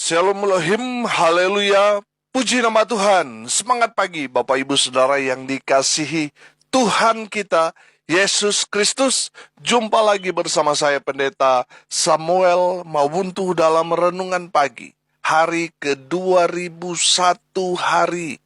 Shalom Elohim, haleluya, puji nama Tuhan. Semangat pagi Bapak Ibu Saudara yang dikasihi Tuhan kita, Yesus Kristus. Jumpa lagi bersama saya Pendeta Samuel Mawuntu dalam Renungan Pagi. Hari ke-2001 hari.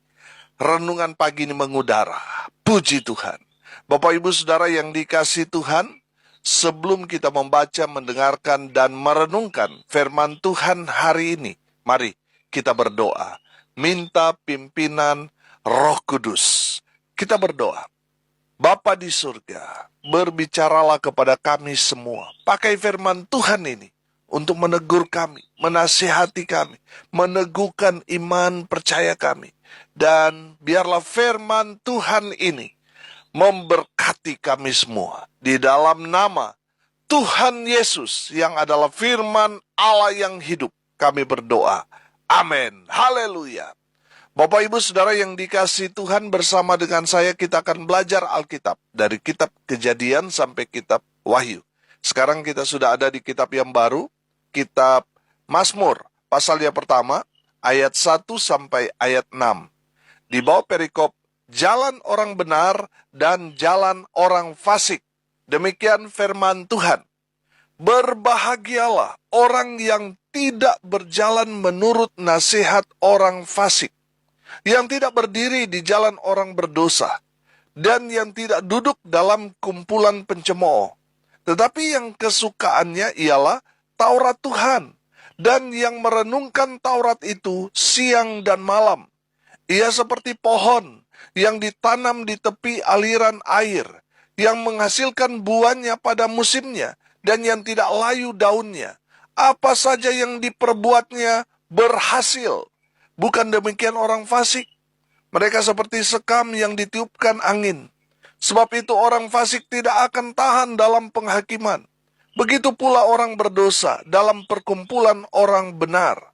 Renungan pagi ini mengudara. Puji Tuhan. Bapak Ibu Saudara yang dikasihi Tuhan, sebelum kita membaca, mendengarkan, dan merenungkan firman Tuhan hari ini, mari kita berdoa. Minta pimpinan Roh Kudus. Kita berdoa. Bapa di surga, berbicaralah kepada kami semua. Pakai firman Tuhan ini untuk menegur kami, menasihati kami, meneguhkan iman percaya kami. Dan biarlah firman Tuhan ini memberkati kami semua. Di dalam nama Tuhan Yesus yang adalah firman Allah yang hidup, kami berdoa. Amin. Haleluya. Bapak Ibu Saudara yang dikasihi Tuhan, bersama dengan saya kita akan belajar Alkitab. Dari kitab Kejadian sampai kitab Wahyu. Sekarang kita sudah ada di kitab yang baru, kitab Mazmur. Pasal yang pertama, ayat 1 sampai ayat 6. Di bawah perikop, jalan orang benar dan jalan orang fasik. Demikian firman Tuhan. Berbahagialah orang yang tidak berjalan menurut nasihat orang fasik, yang tidak berdiri di jalan orang berdosa, dan yang tidak duduk dalam kumpulan pencemooh. Tetapi yang kesukaannya ialah Taurat Tuhan, dan yang merenungkan Taurat itu siang dan malam. Ia seperti pohon yang ditanam di tepi aliran air, yang menghasilkan buahnya pada musimnya, dan yang tidak layu daunnya. Apa saja yang diperbuatnya berhasil. Bukan demikian orang fasik. Mereka seperti sekam yang ditiupkan angin. Sebab itu orang fasik tidak akan tahan dalam penghakiman. Begitu pula orang berdosa dalam perkumpulan orang benar.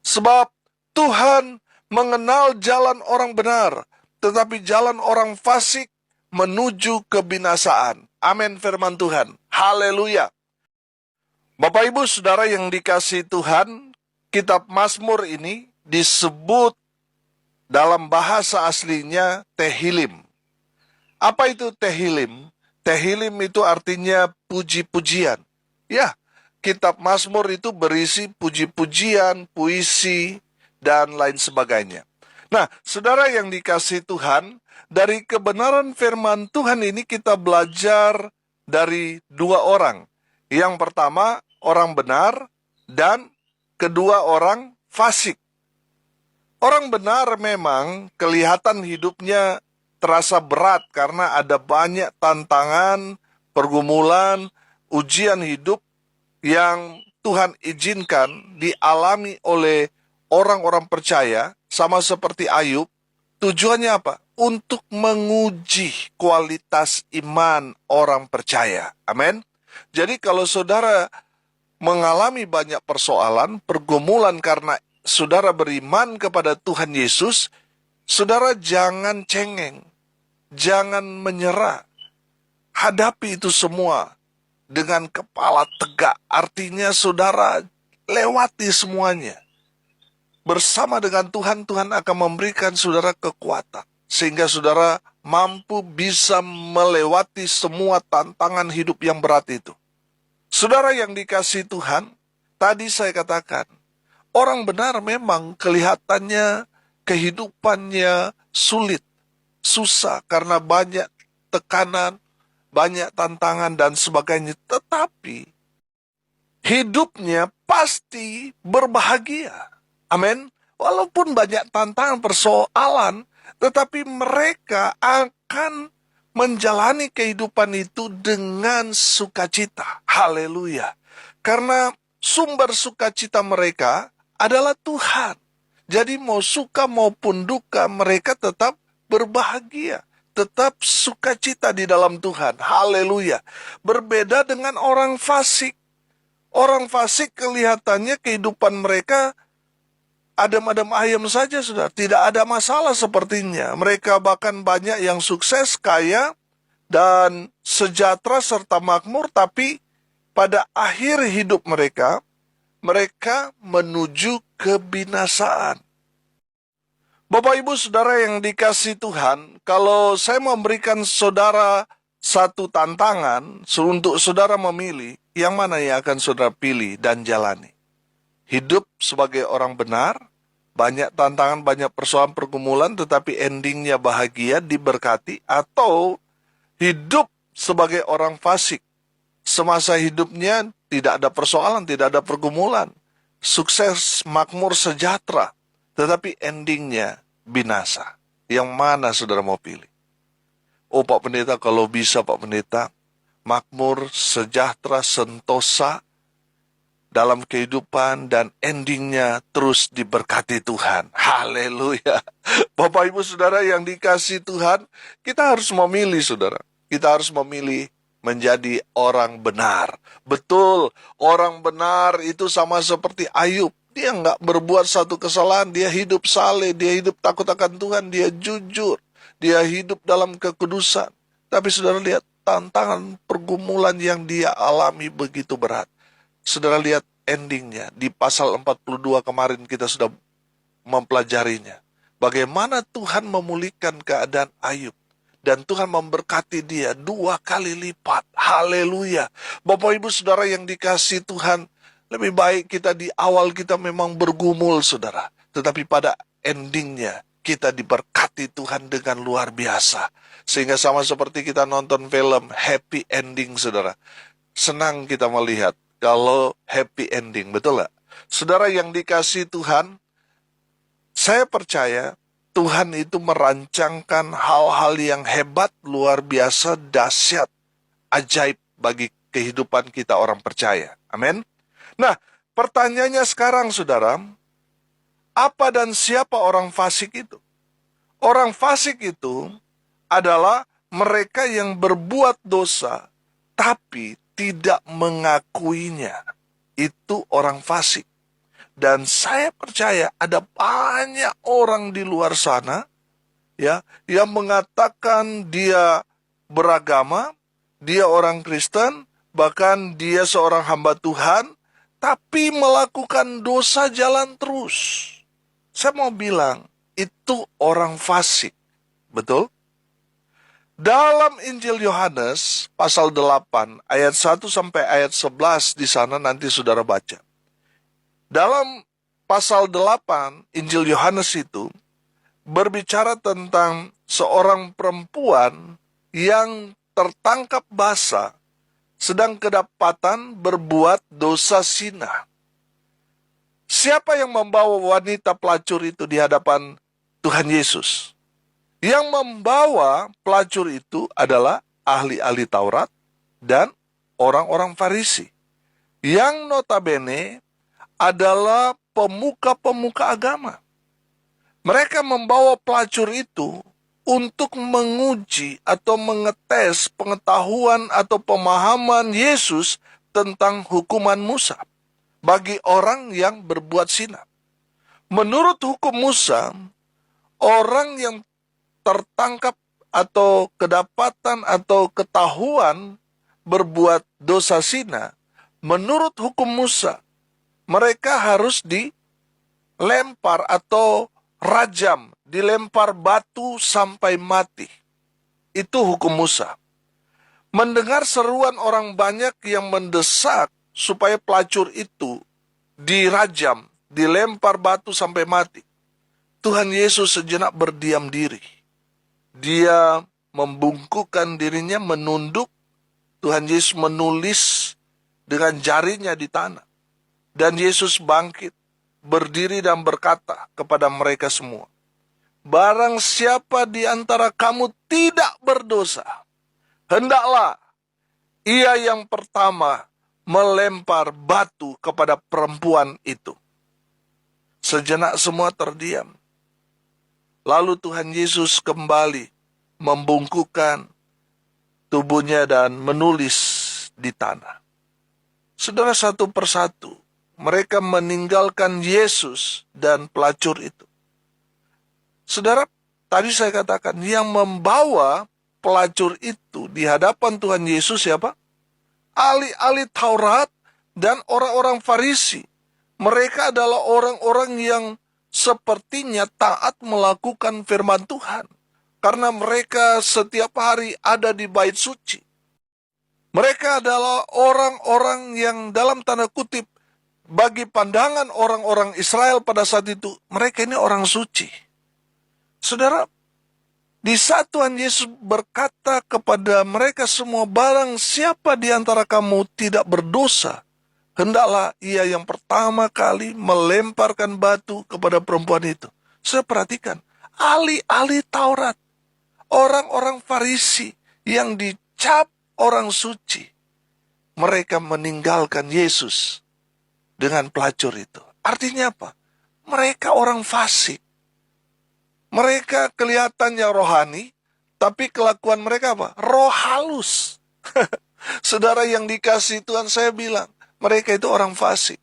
Sebab Tuhan mengenal jalan orang benar, tetapi jalan orang fasik menuju kebinasaan. Amin firman Tuhan. Haleluya. Bapak Ibu Saudara yang dikasihi Tuhan, kitab Mazmur ini disebut dalam bahasa aslinya Tehillim. Apa itu Tehillim? Tehillim itu artinya puji-pujian. Ya, kitab Mazmur itu berisi puji-pujian, puisi, dan lain sebagainya. Nah, saudara yang dikasihi Tuhan, dari kebenaran firman Tuhan ini kita belajar dari dua orang. Yang pertama, orang benar, dan kedua, orang fasik. Orang benar memang kelihatan hidupnya terasa berat karena ada banyak tantangan, pergumulan, ujian hidup yang Tuhan izinkan dialami oleh orang-orang percaya, sama seperti Ayub. Tujuannya apa? Untuk menguji kualitas iman orang percaya. Amin. Jadi kalau saudara mengalami banyak persoalan, pergumulan karena saudara beriman kepada Tuhan Yesus, saudara jangan cengeng, jangan menyerah. Hadapi itu semua dengan kepala tegak. Artinya saudara lewati semuanya. Bersama dengan Tuhan, Tuhan akan memberikan saudara kekuatan. Sehingga saudara mampu bisa melewati semua tantangan hidup yang berat itu. Saudara yang dikasihi Tuhan, tadi saya katakan, orang benar memang kelihatannya kehidupannya sulit, susah karena banyak tekanan, banyak tantangan dan sebagainya. Tetapi hidupnya pasti berbahagia. Amin. Walaupun banyak tantangan persoalan, tetapi mereka akan menjalani kehidupan itu dengan sukacita. Haleluya. Karena sumber sukacita mereka adalah Tuhan. Jadi mau suka maupun duka, mereka tetap berbahagia. Tetap sukacita di dalam Tuhan. Haleluya. Berbeda dengan orang fasik. Orang fasik kelihatannya kehidupan mereka adem-adem ayem saja, saudara. Tidak ada masalah sepertinya. Mereka bahkan banyak yang sukses, kaya, dan sejahtera serta makmur. Tapi pada akhir hidup mereka, mereka menuju kebinasaan. Bapak Ibu Saudara yang dikasihi Tuhan, kalau saya memberikan saudara satu tantangan untuk saudara memilih, yang mana yang akan saudara pilih dan jalani? Hidup sebagai orang benar, banyak tantangan, banyak persoalan, pergumulan, tetapi endingnya bahagia, diberkati, atau hidup sebagai orang fasik, semasa hidupnya tidak ada persoalan, tidak ada pergumulan, sukses, makmur, sejahtera, tetapi endingnya binasa. Yang mana saudara mau pilih? Oh Pak Pendeta, kalau bisa Pak Pendeta, makmur, sejahtera, sentosa dalam kehidupan dan endingnya terus diberkati Tuhan. Haleluya. Bapak Ibu Saudara yang dikasihi Tuhan, kita harus memilih saudara. Kita harus memilih menjadi orang benar. Betul, orang benar itu sama seperti Ayub. Dia nggak berbuat satu kesalahan, dia hidup saleh, dia hidup takut akan Tuhan, dia jujur, dia hidup dalam kekudusan. Tapi saudara lihat, tantangan pergumulan yang dia alami begitu berat. Saudara lihat endingnya, di pasal 42 kemarin kita sudah mempelajarinya. Bagaimana Tuhan memulihkan keadaan Ayub. Dan Tuhan memberkati dia 2 kali lipat. Haleluya. Bapak Ibu Saudara yang dikasihi Tuhan, lebih baik kita di awal kita memang bergumul saudara. Tetapi pada endingnya kita diberkati Tuhan dengan luar biasa. Sehingga sama seperti kita nonton film happy ending saudara. Senang kita melihat kalau happy ending, betul gak? Saudara yang dikasihi Tuhan, saya percaya Tuhan itu merancangkan hal-hal yang hebat, luar biasa, dahsyat, ajaib bagi kehidupan kita orang percaya. Amin. Nah, pertanyaannya sekarang saudara, apa dan siapa orang fasik itu? Orang fasik itu adalah mereka yang berbuat dosa, tapi tidak mengakuinya. Itu orang fasik. Dan saya percaya ada banyak orang di luar sana ya yang mengatakan dia beragama, dia orang Kristen, bahkan dia seorang hamba Tuhan, tapi melakukan dosa jalan terus. Saya mau bilang, itu orang fasik. Betul? Dalam Injil Yohanes pasal 8 ayat 1 sampai ayat 11 di sana nanti saudara baca. Dalam pasal 8 Injil Yohanes itu berbicara tentang seorang perempuan yang tertangkap basah sedang kedapatan berbuat dosa zina. Siapa yang membawa wanita pelacur itu di hadapan Tuhan Yesus? Yang membawa pelacur itu adalah ahli-ahli Taurat dan orang-orang Farisi. Yang notabene adalah pemuka-pemuka agama. Mereka membawa pelacur itu untuk menguji atau mengetes pengetahuan atau pemahaman Yesus tentang hukuman Musa bagi orang yang berbuat zina. Menurut hukum Musa, orang yang tertangkap atau kedapatan atau ketahuan berbuat dosa zina, menurut hukum Musa, mereka harus dilempar atau rajam, dilempar batu sampai mati. Itu hukum Musa. Mendengar seruan orang banyak yang mendesak supaya pelacur itu dirajam, dilempar batu sampai mati, Tuhan Yesus sejenak berdiam diri. Dia membungkukkan dirinya, menunduk. Tuhan Yesus menulis dengan jarinya di tanah. Dan Yesus bangkit, berdiri dan berkata kepada mereka semua, barang siapa di antara kamu tidak berdosa, hendaklah ia yang pertama melempar batu kepada perempuan itu. Sejenak semua terdiam. Lalu Tuhan Yesus kembali membungkukkan tubuhnya dan menulis di tanah. Saudara, satu persatu mereka meninggalkan Yesus dan pelacur itu. Saudara, tadi saya katakan yang membawa pelacur itu di hadapan Tuhan Yesus siapa? Ahli-ahli Taurat dan orang-orang Farisi. Mereka adalah orang-orang yang sepertinya taat melakukan firman Tuhan. Karena mereka setiap hari ada di bait suci. Mereka adalah orang-orang yang dalam tanda kutip, bagi pandangan orang-orang Israel pada saat itu, mereka ini orang suci. Saudara, di saat Tuhan Yesus berkata kepada mereka semua, barang siapa di antara kamu tidak berdosa, hendaklah ia yang pertama kali melemparkan batu kepada perempuan itu. Saya perhatikan, ahli-ahli Taurat, orang-orang Farisi yang dicap orang suci, mereka meninggalkan Yesus dengan pelacur itu. Artinya apa? Mereka orang fasik. Mereka kelihatannya rohani, tapi kelakuan mereka apa? Roh halus. Saudara yang dikasih Tuhan, saya bilang, mereka itu orang fasik.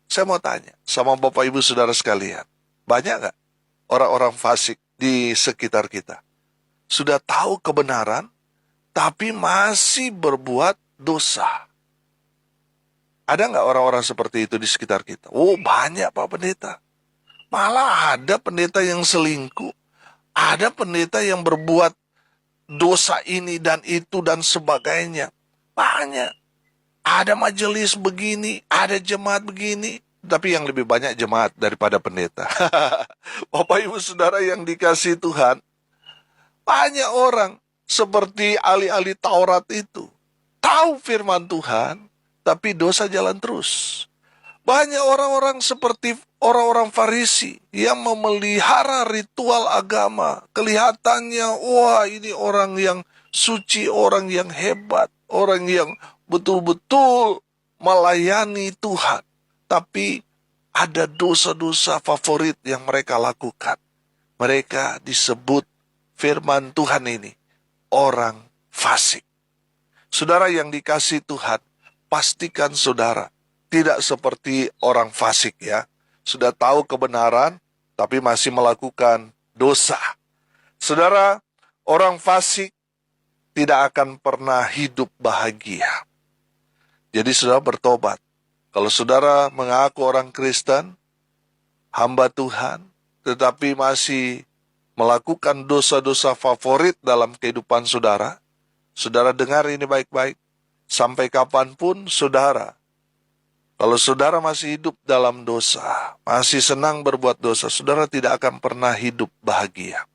Saya mau tanya sama Bapak Ibu Saudara sekalian, banyak gak orang-orang fasik di sekitar kita? Sudah tahu kebenaran, tapi masih berbuat dosa. Ada nggak orang-orang seperti itu di sekitar kita? Oh, banyak Pak Pendeta. Malah ada pendeta yang selingkuh. Ada pendeta yang berbuat dosa ini dan itu dan sebagainya. Banyak. Ada majelis begini, ada jemaat begini. Tapi yang lebih banyak jemaat daripada pendeta. Bapak Ibu Saudara yang dikasih Tuhan, banyak orang seperti ahli-ahli Taurat itu. Tahu firman Tuhan, tapi dosa jalan terus. Banyak orang-orang seperti orang-orang Farisi yang memelihara ritual agama. Kelihatannya, wah ini orang yang suci, orang yang hebat, orang yang betul-betul melayani Tuhan. Tapi ada dosa-dosa favorit yang mereka lakukan. Mereka disebut firman Tuhan ini orang fasik. Saudara yang dikasih Tuhan, pastikan saudara tidak seperti orang fasik ya. Sudah tahu kebenaran, tapi masih melakukan dosa. Saudara, orang fasik tidak akan pernah hidup bahagia. Jadi saudara bertobat. Kalau saudara mengaku orang Kristen, hamba Tuhan, tetapi masih melakukan dosa-dosa favorit dalam kehidupan saudara, saudara dengar ini baik-baik. Sampai kapanpun saudara, kalau saudara masih hidup dalam dosa, masih senang berbuat dosa, saudara tidak akan pernah hidup bahagia.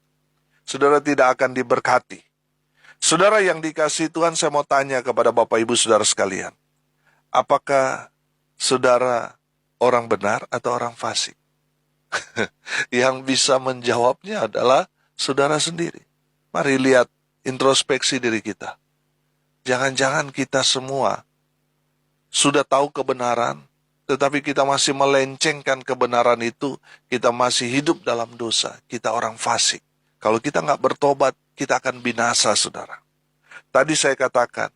Saudara tidak akan diberkati. Saudara yang dikasihi Tuhan, saya mau tanya kepada Bapak Ibu Saudara sekalian. Apakah saudara orang benar atau orang fasik? Yang bisa menjawabnya adalah saudara sendiri. Mari lihat introspeksi diri kita. Jangan-jangan kita semua sudah tahu kebenaran, tetapi kita masih melencengkan kebenaran itu, kita masih hidup dalam dosa, kita orang fasik. Kalau kita nggak bertobat, kita akan binasa, saudara. Tadi saya katakan,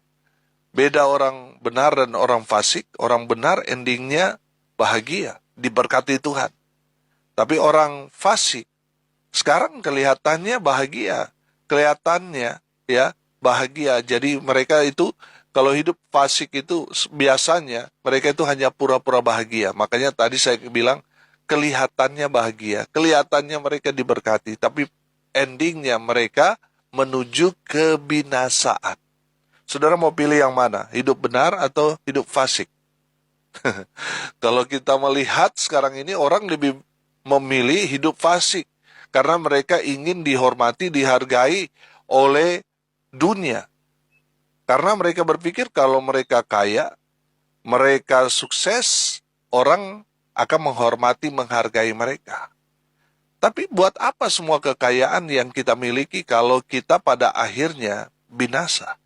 beda orang benar dan orang fasik. Orang benar endingnya bahagia, diberkati Tuhan. Tapi orang fasik, sekarang kelihatannya bahagia, kelihatannya ya bahagia. Jadi mereka itu, kalau hidup fasik itu biasanya mereka itu hanya pura-pura bahagia. Makanya tadi saya bilang kelihatannya bahagia, kelihatannya mereka diberkati, tapi endingnya mereka menuju kebinasaan. Saudara mau pilih yang mana? Hidup benar atau hidup fasik? Kalau kita melihat sekarang ini orang lebih memilih hidup fasik karena mereka ingin dihormati, dihargai oleh dunia. Karena mereka berpikir kalau mereka kaya, mereka sukses, orang akan menghormati, menghargai mereka. Tapi buat apa semua kekayaan yang kita miliki kalau kita pada akhirnya binasa?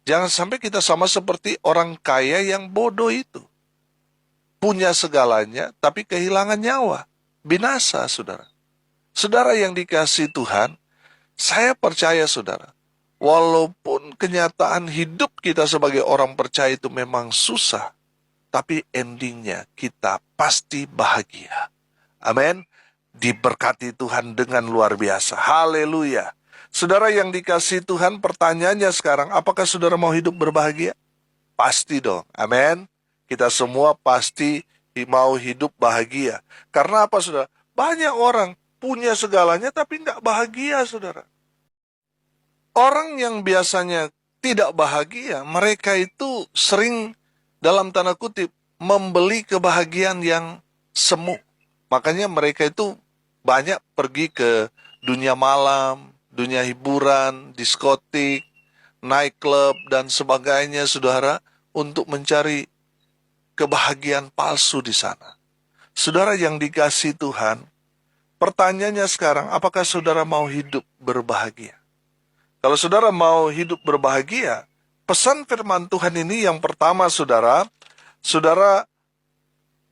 Jangan sampai kita sama seperti orang kaya yang bodoh itu. Punya segalanya, tapi kehilangan nyawa. Binasa, saudara. Saudara yang dikasihi Tuhan, saya percaya, saudara, walaupun kenyataan hidup kita sebagai orang percaya itu memang susah, tapi endingnya kita pasti bahagia. Amin. Diberkati Tuhan dengan luar biasa. Haleluya. Saudara yang dikasihi Tuhan, pertanyaannya sekarang, apakah saudara mau hidup berbahagia? Pasti dong. Amin. Kita semua pasti mau hidup bahagia. Karena apa, saudara? Banyak orang punya segalanya tapi tidak bahagia, saudara. Orang yang biasanya tidak bahagia, mereka itu sering dalam tanda kutip membeli kebahagiaan yang semu. Makanya mereka itu banyak pergi ke dunia malam, dunia hiburan, diskotik, nightclub, dan sebagainya, saudara, untuk mencari kebahagiaan palsu di sana. Saudara yang dikasihi Tuhan, pertanyaannya sekarang, apakah saudara mau hidup berbahagia? Kalau saudara mau hidup berbahagia, pesan firman Tuhan ini yang pertama, saudara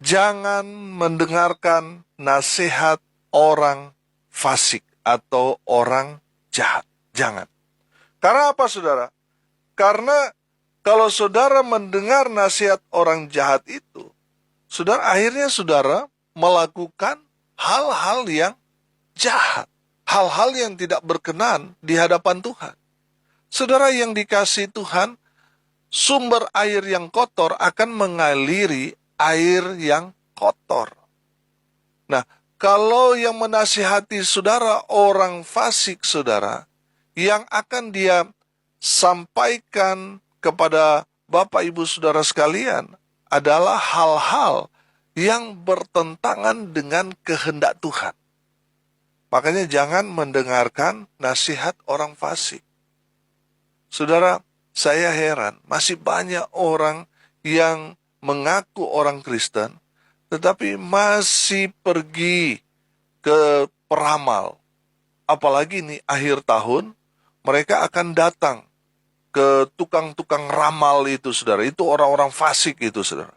jangan mendengarkan nasihat orang fasik atau orang jahat. Jangan. Karena apa, saudara? Karena kalau saudara mendengar nasihat orang jahat itu, akhirnya saudara melakukan hal-hal yang jahat. Hal-hal yang tidak berkenan di hadapan Tuhan. Saudara yang dikasihi Tuhan, sumber air yang kotor akan mengaliri air yang kotor. Nah, kalau yang menasihati saudara orang fasik, saudara, yang akan dia sampaikan kepada Bapak Ibu saudara sekalian adalah hal-hal yang bertentangan dengan kehendak Tuhan. Makanya jangan mendengarkan nasihat orang fasik. Saudara, saya heran, masih banyak orang yang mengaku orang Kristen, tetapi masih pergi ke peramal. Apalagi nih akhir tahun, mereka akan datang ke tukang-tukang ramal itu, saudara. Itu orang-orang fasik itu, saudara.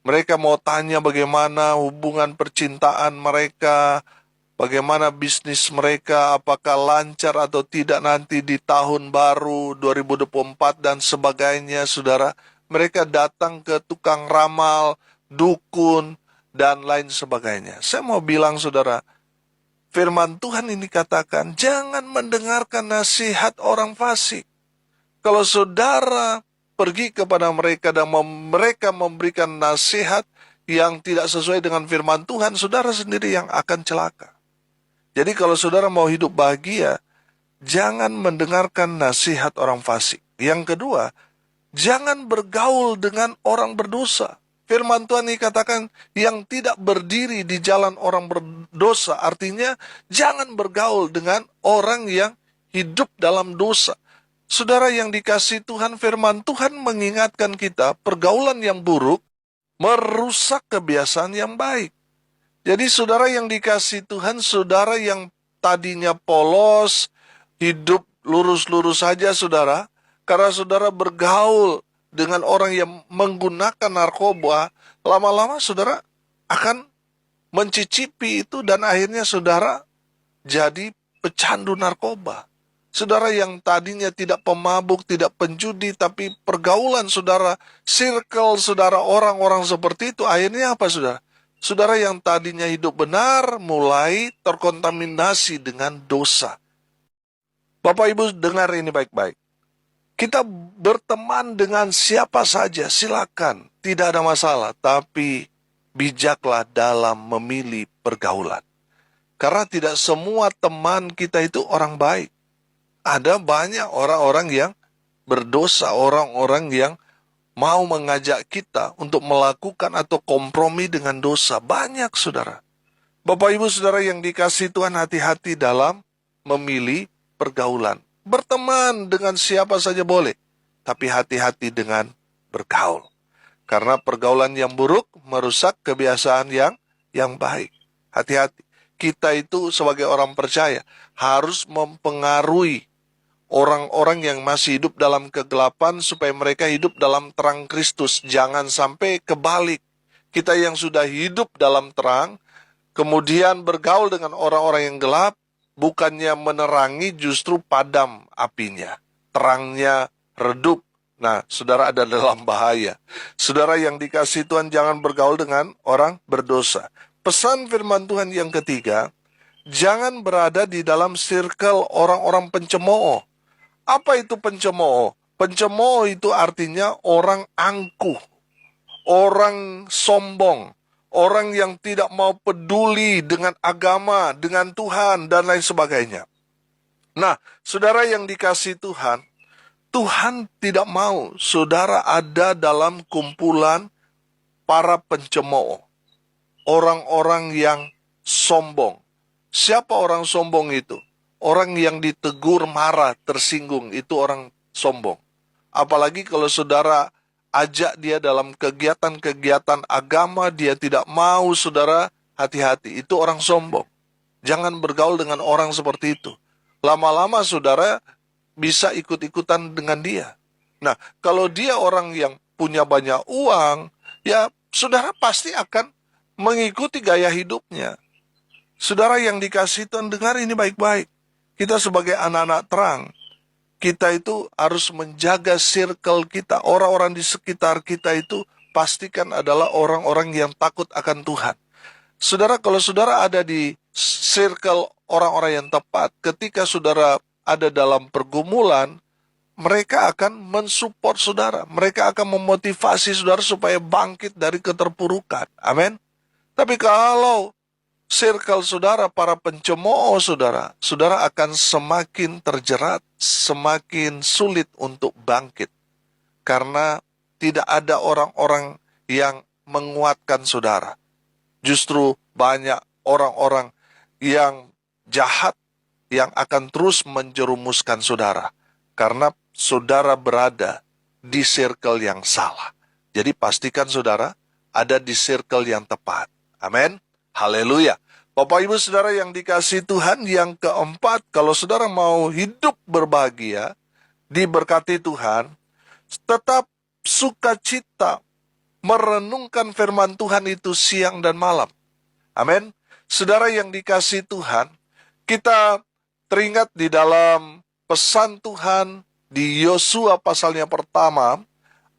Mereka mau tanya bagaimana hubungan percintaan mereka, bagaimana bisnis mereka, apakah lancar atau tidak nanti di tahun baru 2024 dan sebagainya, saudara. Mereka datang ke tukang ramal, dukun, dan lain sebagainya. Saya mau bilang, saudara, firman Tuhan ini katakan, jangan mendengarkan nasihat orang fasik. Kalau saudara pergi kepada mereka dan mereka memberikan nasihat yang tidak sesuai dengan firman Tuhan, saudara sendiri yang akan celaka. Jadi kalau saudara mau hidup bahagia, jangan mendengarkan nasihat orang fasik. Yang kedua, jangan bergaul dengan orang berdosa. Firman Tuhan ini katakan, yang tidak berdiri di jalan orang berdosa. Artinya, jangan bergaul dengan orang yang hidup dalam dosa. Saudara yang dikasihi Tuhan, firman Tuhan mengingatkan kita, pergaulan yang buruk merusak kebiasaan yang baik. Jadi saudara yang dikasihi Tuhan, saudara yang tadinya polos, hidup lurus-lurus saja, saudara, karena saudara bergaul dengan orang yang menggunakan narkoba, lama-lama saudara akan mencicipi itu dan akhirnya saudara jadi pecandu narkoba. Saudara yang tadinya tidak pemabuk, tidak penjudi, tapi pergaulan saudara, circle saudara orang-orang seperti itu, akhirnya apa, saudara? Saudara yang tadinya hidup benar mulai terkontaminasi dengan dosa. Bapak Ibu dengar ini baik-baik. Kita berteman dengan siapa saja, silakan, tidak ada masalah. Tapi bijaklah dalam memilih pergaulan. Karena tidak semua teman kita itu orang baik. Ada banyak orang-orang yang berdosa, orang-orang yang mau mengajak kita untuk melakukan atau kompromi dengan dosa. Banyak, saudara. Bapak Ibu saudara yang dikasihi Tuhan, hati-hati dalam memilih pergaulan. Berteman dengan siapa saja boleh, tapi hati-hati dengan bergaul. Karena pergaulan yang buruk merusak kebiasaan yang baik. Hati-hati. Kita itu sebagai orang percaya harus mempengaruhi orang-orang yang masih hidup dalam kegelapan supaya mereka hidup dalam terang Kristus. Jangan sampai kebalik. Kita yang sudah hidup dalam terang, kemudian bergaul dengan orang-orang yang gelap, bukannya menerangi, justru padam apinya. Terangnya redup. Nah, saudara ada dalam bahaya. Saudara yang dikasihi Tuhan, jangan bergaul dengan orang berdosa. Pesan firman Tuhan yang ketiga, jangan berada di dalam circle orang-orang pencemooh. Apa itu pencemooh? Pencemooh itu artinya orang angkuh, orang sombong, orang yang tidak mau peduli dengan agama, dengan Tuhan, dan lain sebagainya. Nah, saudara yang dikasihi Tuhan, Tuhan tidak mau saudara ada dalam kumpulan para pencemooh, orang-orang yang sombong. Siapa orang sombong itu? Orang yang ditegur marah, tersinggung, itu orang sombong. Apalagi kalau saudara ajak dia dalam kegiatan-kegiatan agama, dia tidak mau, saudara, hati-hati. Itu orang sombong. Jangan bergaul dengan orang seperti itu. Lama-lama saudara bisa ikut-ikutan dengan dia. Nah, kalau dia orang yang punya banyak uang, ya saudara pasti akan mengikuti gaya hidupnya. Saudara yang dikasihi Tuhan, dengar ini baik-baik. Kita sebagai anak-anak terang, kita itu harus menjaga circle kita. Orang-orang di sekitar kita itu pastikan adalah orang-orang yang takut akan Tuhan. Saudara, kalau saudara ada di circle orang-orang yang tepat, ketika saudara ada dalam pergumulan, mereka akan mensupport saudara. Mereka akan memotivasi saudara supaya bangkit dari keterpurukan. Amin. Tapi kalau circle saudara, para pencemooh saudara, saudara akan semakin terjerat, semakin sulit untuk bangkit. Karena tidak ada orang-orang yang menguatkan saudara. Justru banyak orang-orang yang jahat yang akan terus menjerumuskan saudara. Karena saudara berada di circle yang salah. Jadi pastikan saudara ada di circle yang tepat. Amin. Haleluya. Bapak Ibu Saudara yang dikasihi Tuhan, yang keempat, kalau saudara mau hidup berbahagia, diberkati Tuhan, tetap sukacita merenungkan firman Tuhan itu siang dan malam. Amin. Saudara yang dikasihi Tuhan, kita teringat di dalam pesan Tuhan di Yosua pasalnya pertama,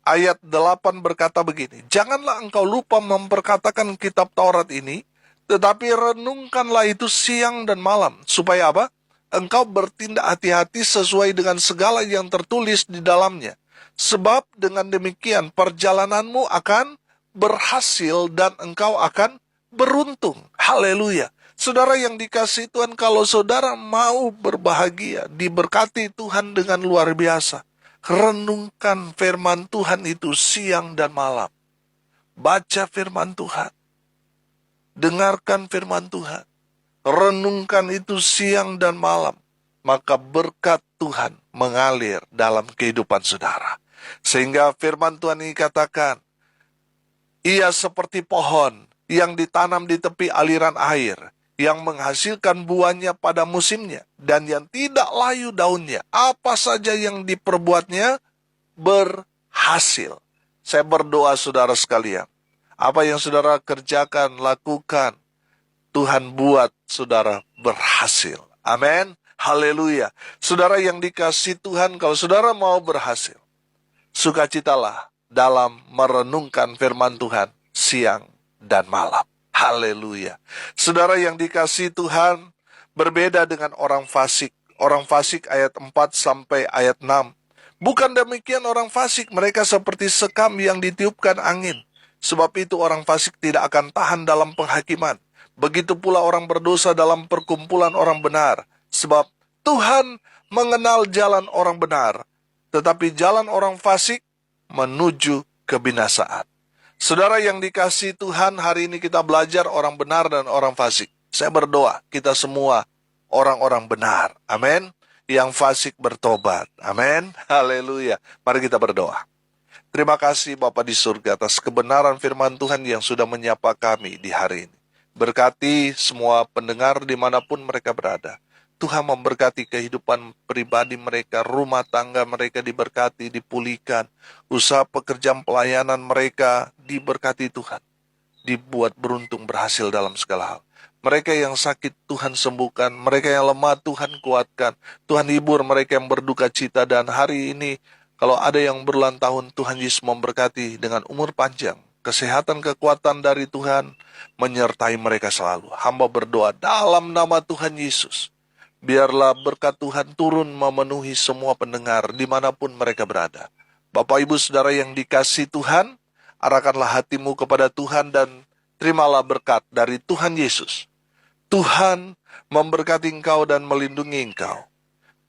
ayat 8 berkata begini, "Janganlah engkau lupa memperkatakan kitab Taurat ini, tetapi renungkanlah itu siang dan malam." Supaya apa? Engkau bertindak hati-hati sesuai dengan segala yang tertulis di dalamnya. Sebab dengan demikian perjalananmu akan berhasil dan engkau akan beruntung. Haleluya. Saudara yang dikasihi Tuhan, kalau saudara mau berbahagia, diberkati Tuhan dengan luar biasa, renungkan firman Tuhan itu siang dan malam. Baca firman Tuhan. Dengarkan firman Tuhan. Renungkan itu siang dan malam. Maka berkat Tuhan mengalir dalam kehidupan saudara. Sehingga firman Tuhan ini katakan, ia seperti pohon yang ditanam di tepi aliran air, yang menghasilkan buahnya pada musimnya, dan yang tidak layu daunnya. Apa saja yang diperbuatnya berhasil. Saya berdoa saudara sekalian, apa yang saudara kerjakan, lakukan, Tuhan buat saudara berhasil. Amin. Haleluya. Saudara yang dikasihi Tuhan, kalau saudara mau berhasil, sukacitalah dalam merenungkan firman Tuhan siang dan malam. Haleluya. Saudara yang dikasihi Tuhan, berbeda dengan orang fasik. Orang fasik ayat 4 sampai ayat 6. Bukan demikian orang fasik, mereka seperti sekam yang ditiupkan angin. Sebab itu orang fasik tidak akan tahan dalam penghakiman. Begitu pula orang berdosa dalam perkumpulan orang benar. Sebab Tuhan mengenal jalan orang benar, tetapi jalan orang fasik menuju kebinasaan. Saudara yang dikasihi Tuhan, hari ini kita belajar orang benar dan orang fasik. Saya berdoa, kita semua orang-orang benar. Amin. Yang fasik bertobat. Amin. Haleluya. Mari kita berdoa. Terima kasih Bapa di surga atas kebenaran firman Tuhan yang sudah menyapa kami di hari ini. Berkati semua pendengar dimanapun mereka berada. Tuhan memberkati kehidupan pribadi mereka, rumah tangga mereka diberkati, dipulihkan. Usaha pekerjaan pelayanan mereka diberkati Tuhan. Dibuat beruntung, berhasil dalam segala hal. Mereka yang sakit Tuhan sembuhkan, mereka yang lemah Tuhan kuatkan. Tuhan hibur mereka yang berduka cita, dan hari ini kalau ada yang berulang tahun, Tuhan Yesus memberkati dengan umur panjang, kesehatan, kekuatan dari Tuhan menyertai mereka selalu. Hamba berdoa dalam nama Tuhan Yesus. Biarlah berkat Tuhan turun memenuhi semua pendengar dimanapun mereka berada. Bapak Ibu Saudara yang dikasihi Tuhan, arahkanlah hatimu kepada Tuhan dan terimalah berkat dari Tuhan Yesus. Tuhan memberkati engkau dan melindungi engkau.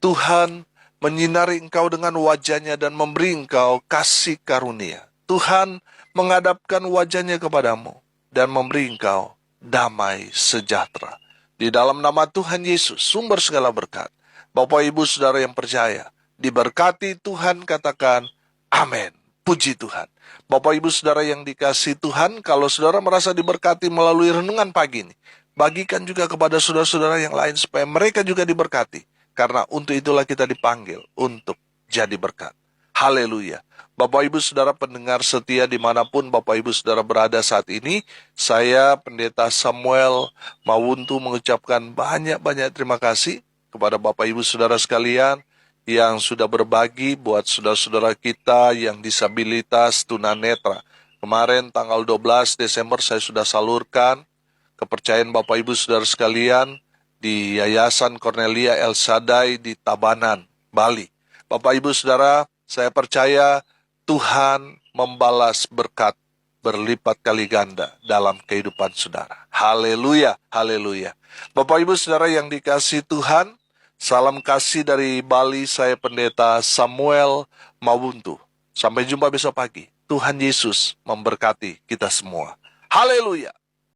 Tuhan menyinari engkau dengan wajahnya dan memberi engkau kasih karunia. Tuhan menghadapkan wajahnya kepadamu dan memberi engkau damai sejahtera. Di dalam nama Tuhan Yesus, sumber segala berkat. Bapak Ibu Saudara yang percaya, diberkati Tuhan, katakan amin. Puji Tuhan. Bapak Ibu Saudara yang dikasihi Tuhan, kalau saudara merasa diberkati melalui renungan pagi ini, bagikan juga kepada saudara-saudara yang lain supaya mereka juga diberkati. Karena untuk itulah kita dipanggil untuk jadi berkat. Haleluya. Bapak Ibu Saudara pendengar setia dimanapun Bapak Ibu Saudara berada saat ini, saya Pendeta Samuel Mawuntu mengucapkan banyak-banyak terima kasih kepada Bapak Ibu Saudara sekalian yang sudah berbagi buat saudara-saudara kita yang disabilitas tunanetra. Kemarin tanggal 12 Desember saya sudah salurkan kepercayaan Bapak Ibu Saudara sekalian di Yayasan Cornelia El Shaddai di Tabanan, Bali. Bapak Ibu Saudara, saya percaya Tuhan membalas berkat berlipat kali ganda dalam kehidupan saudara. Haleluya, haleluya. Bapak Ibu Saudara yang dikasihi Tuhan, salam kasih dari Bali, saya Pendeta Samuel Mawuntu. Sampai jumpa besok pagi. Tuhan Yesus memberkati kita semua. Haleluya.